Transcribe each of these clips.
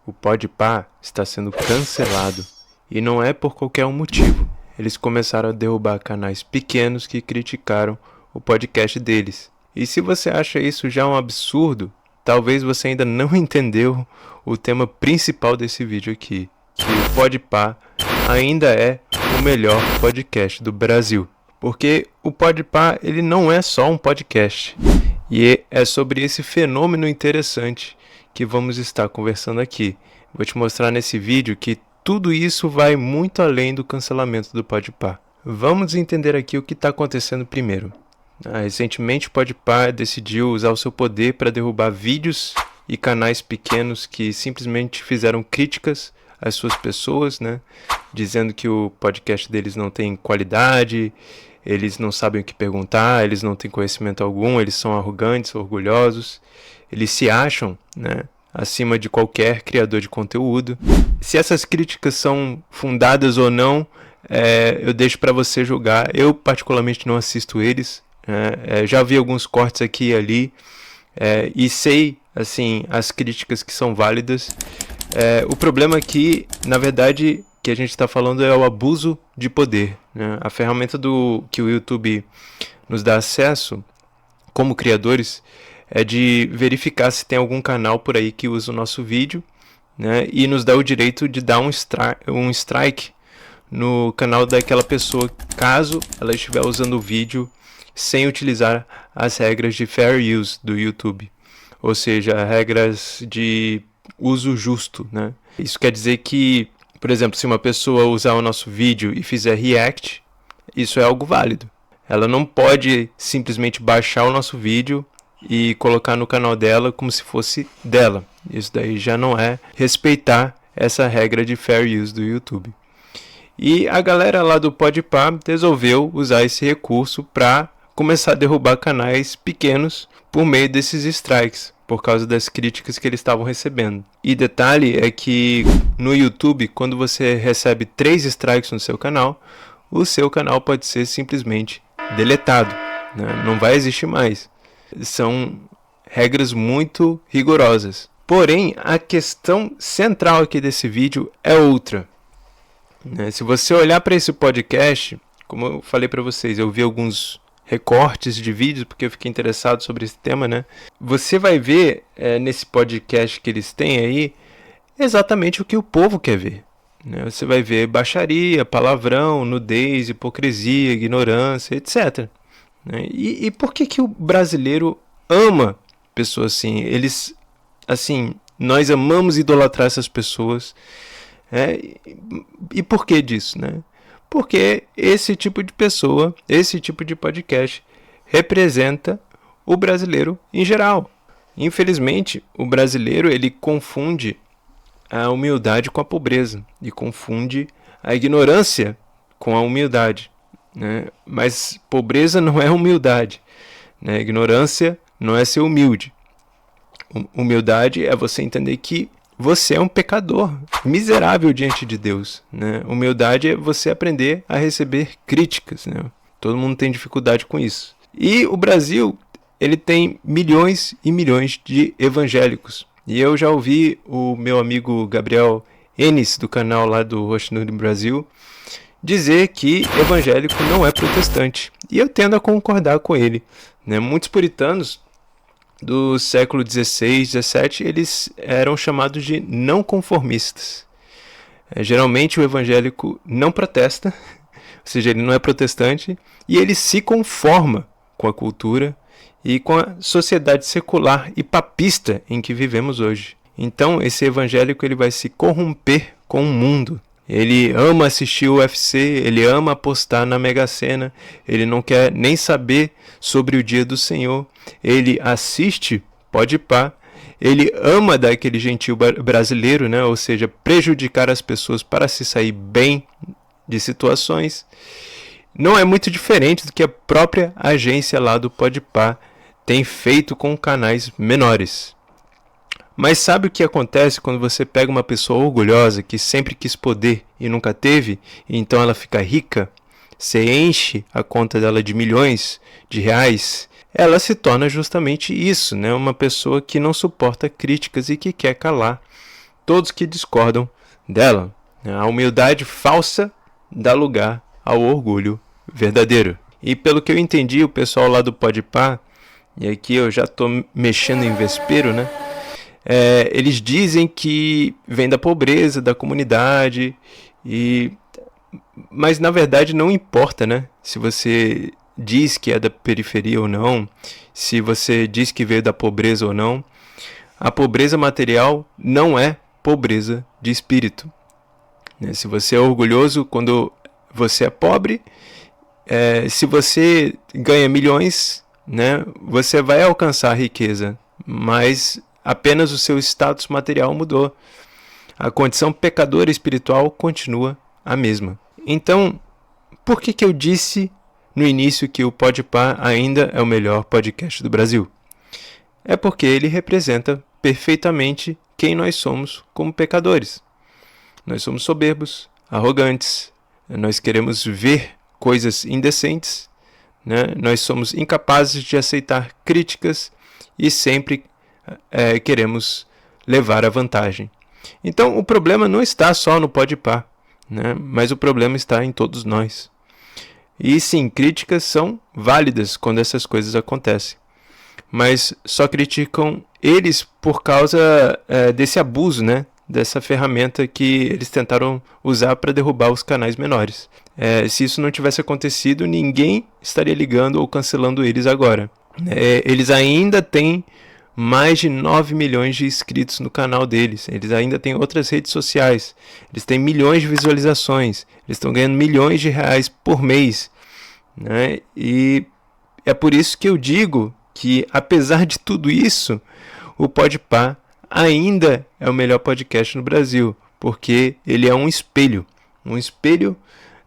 O Podpah está sendo cancelado e não é por qualquer um motivo. Eles começaram a derrubar canais pequenos que criticaram o podcast deles. E se você acha isso já um absurdo, talvez você ainda não entendeu o tema principal desse vídeo aqui, que o Podpah ainda é o melhor podcast do Brasil. Porque o Podpah, ele não é só um podcast. E é sobre esse fenômeno interessante que vamos estar conversando aqui. Vou te mostrar nesse vídeo que tudo isso vai muito além do cancelamento do Podpah. Vamos entender aqui o que está acontecendo primeiro. Recentemente o Podpah decidiu usar o seu poder para derrubar vídeos e canais pequenos que simplesmente fizeram críticas às suas pessoas, né? Dizendo que o podcast deles não tem qualidade, eles não sabem o que perguntar, eles não têm conhecimento algum, eles são arrogantes, orgulhosos, eles se acham, né, acima de qualquer criador de conteúdo. Se essas críticas são fundadas ou não, eu deixo para você julgar. Eu particularmente não assisto eles, já vi alguns cortes aqui e ali, e sei assim, as críticas que são válidas. O problema aqui, na verdade, que a gente está falando é o abuso de poder, né? A ferramenta que o YouTube nos dá acesso como criadores é de verificar se tem algum canal por aí que usa o nosso vídeo, né? E nos dá o direito de dar um strike no canal daquela pessoa, caso ela estiver usando o vídeo sem utilizar as regras de fair use do YouTube, ou seja, regras de uso justo, né? Isso quer dizer que, por exemplo, se uma pessoa usar o nosso vídeo e fizer react, isso é algo válido. Ela não pode simplesmente baixar o nosso vídeo e colocar no canal dela como se fosse dela. Isso daí já não é respeitar essa regra de fair use do YouTube. E a galera lá do Podpah resolveu usar esse recurso para começar a derrubar canais pequenos por meio desses strikes, por causa das críticas que eles estavam recebendo. E detalhe é que no YouTube, quando você recebe 3 strikes no seu canal, o seu canal pode ser simplesmente deletado, né? Não vai existir mais. São regras muito rigorosas. Porém, a questão central aqui desse vídeo é outra, né? Se você olhar para esse podcast, como eu falei para vocês, eu vi alguns recortes de vídeos porque eu fiquei interessado sobre esse tema, né? Você vai ver nesse podcast que eles têm aí exatamente o que o povo quer ver, né? Você vai ver baixaria, palavrão, nudez, hipocrisia, ignorância, etc, né? E por que o brasileiro ama pessoas assim? Eles, assim, nós amamos idolatrar essas pessoas, e por que disso, né? Porque esse tipo de pessoa, esse tipo de podcast representa o brasileiro em geral. Infelizmente, o brasileiro ele confunde a humildade com a pobreza e confunde a ignorância com a humildade, né? Mas pobreza não é humildade, né? Ignorância não é ser humilde. Humildade é você entender que você é um pecador miserável diante de Deus, né? Humildade é você aprender a receber críticas, né? Todo mundo tem dificuldade com isso. E o Brasil, ele tem milhões e milhões de evangélicos. E eu já ouvi o meu amigo Gabriel Enes, do canal lá do Roxinuri Brasil, dizer que evangélico não é protestante. E eu tendo a concordar com ele, né? Muitos puritanos do século XVI, XVII, eles eram chamados de não conformistas. Geralmente o evangélico não protesta, ou seja, ele não é protestante, e ele se conforma com a cultura e com a sociedade secular e papista em que vivemos hoje. Então esse evangélico ele vai se corromper com o mundo. Ele ama assistir o UFC, ele ama apostar na Mega Sena, ele não quer nem saber sobre o dia do Senhor, ele assiste Podpah, ele ama dar aquele gentil brasileiro, né? Ou seja, prejudicar as pessoas para se sair bem de situações. Não é muito diferente do que a própria agência lá do Podpah tem feito com canais menores. Mas sabe o que acontece quando você pega uma pessoa orgulhosa que sempre quis poder e nunca teve, e então ela fica rica? Você enche a conta dela de milhões de reais, ela se torna justamente isso, né? Uma pessoa que não suporta críticas e que quer calar todos que discordam dela. A humildade falsa dá lugar ao orgulho verdadeiro. E pelo que eu entendi, o pessoal lá do Podpah, e aqui eu já estou mexendo em vespeiro, né? Eles dizem que vem da pobreza, da comunidade, mas na verdade não importa, né? Se você diz que é da periferia ou não, se você diz que veio da pobreza ou não, a pobreza material não é pobreza de espírito. Se você é orgulhoso quando você é pobre, se você ganha milhões, né, você vai alcançar a riqueza, mas apenas o seu status material mudou. A condição pecadora espiritual continua a mesma. Então, por que eu disse no início que o Podpah ainda é o melhor podcast do Brasil? É porque ele representa perfeitamente quem nós somos como pecadores. Nós somos soberbos, arrogantes, nós queremos ver coisas indecentes, né? Nós somos incapazes de aceitar críticas e sempre queremos levar a vantagem. Então o problema não está só no Podpah, né? Mas o problema está em todos nós. E sim, críticas são válidas quando essas coisas acontecem, mas só criticam eles por causa desse abuso, né? Dessa ferramenta que eles tentaram usar para derrubar os canais menores. Se isso não tivesse acontecido, ninguém estaria ligando ou cancelando eles agora. Eles ainda têm mais de 9 milhões de inscritos no canal deles. Eles ainda têm outras redes sociais. Eles têm milhões de visualizações. Eles estão ganhando milhões de reais por mês, né? E é por isso que eu digo que, apesar de tudo isso, o Podpah ainda é o melhor podcast no Brasil, porque ele é um espelho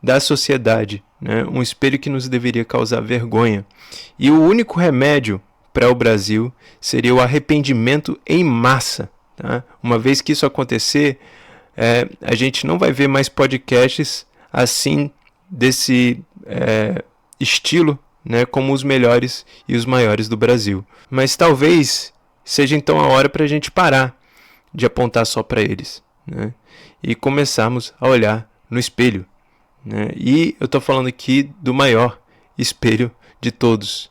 da sociedade, né? Um espelho que nos deveria causar vergonha. E o único remédio para o Brasil seria o arrependimento em massa. Tá? Uma vez que isso acontecer, a gente não vai ver mais podcasts assim, desse estilo, né, como os melhores e os maiores do Brasil. Mas talvez seja então a hora para a gente parar de apontar só para eles, né, e começarmos a olhar no espelho. Né? E eu estou falando aqui do maior espelho de todos,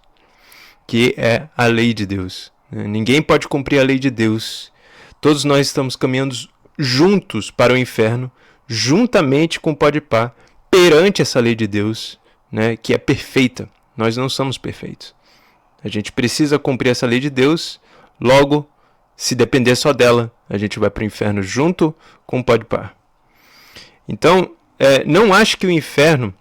que é a lei de Deus. Ninguém pode cumprir a lei de Deus. Todos nós estamos caminhando juntos para o inferno, juntamente com o Podpah, perante essa lei de Deus, né, que é perfeita. Nós não somos perfeitos. A gente precisa cumprir essa lei de Deus, logo, se depender só dela, a gente vai para o inferno junto com o Podpah. Então, não acho que o inferno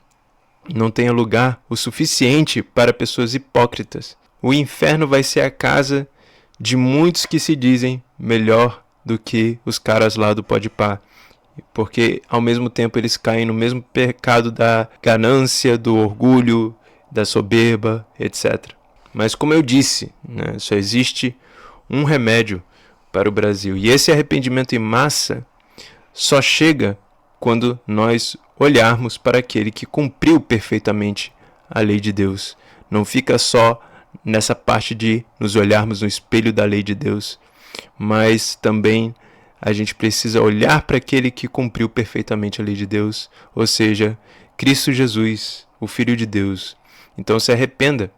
não tenha lugar o suficiente para pessoas hipócritas. O inferno vai ser a casa de muitos que se dizem melhor do que os caras lá do Podpah, porque ao mesmo tempo eles caem no mesmo pecado da ganância, do orgulho, da soberba, etc. Mas como eu disse, né, só existe um remédio para o Brasil, e esse arrependimento em massa só chega quando nós olharmos para aquele que cumpriu perfeitamente a lei de Deus. Não fica só nessa parte de nos olharmos no espelho da lei de Deus, mas também a gente precisa olhar para aquele que cumpriu perfeitamente a lei de Deus, ou seja, Cristo Jesus, o Filho de Deus. Então se arrependa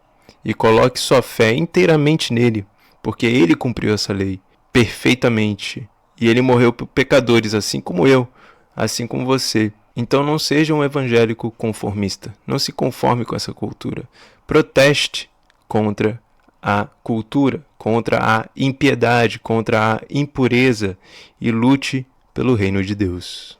e coloque sua fé inteiramente nele, porque ele cumpriu essa lei perfeitamente. E ele morreu por pecadores, assim como eu, assim como você. Então não seja um evangélico conformista. Não se conforme com essa cultura. Proteste contra a cultura, contra a impiedade, contra a impureza e lute pelo reino de Deus.